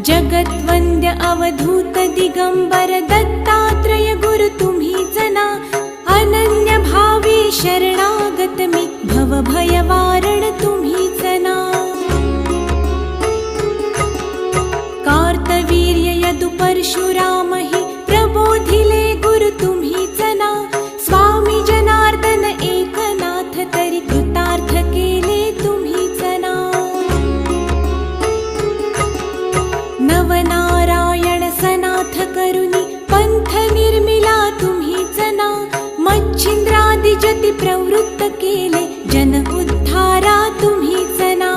जगद्वन्द्य अवधूत दिगंबर दत्तात्रय गुरु तुम्हीच ना। अनन्य भावे शरणागत मी भव भयवारण तुम्हीच ना। कार्तवीर्य यदु परशुराम हि प्रबोधिले गुरु तुम्हीच ना। स्वामी जनार्दन एकनाथ तरी कृतार्थ केले तुम्हीच ना। नवनारायण सनाथ करुणी पंथ निर्मिला तुम्हीच ना। मच्छिंद्रादि जति प्रवृत्त केले जन उद्धारा तुम्हीच ना।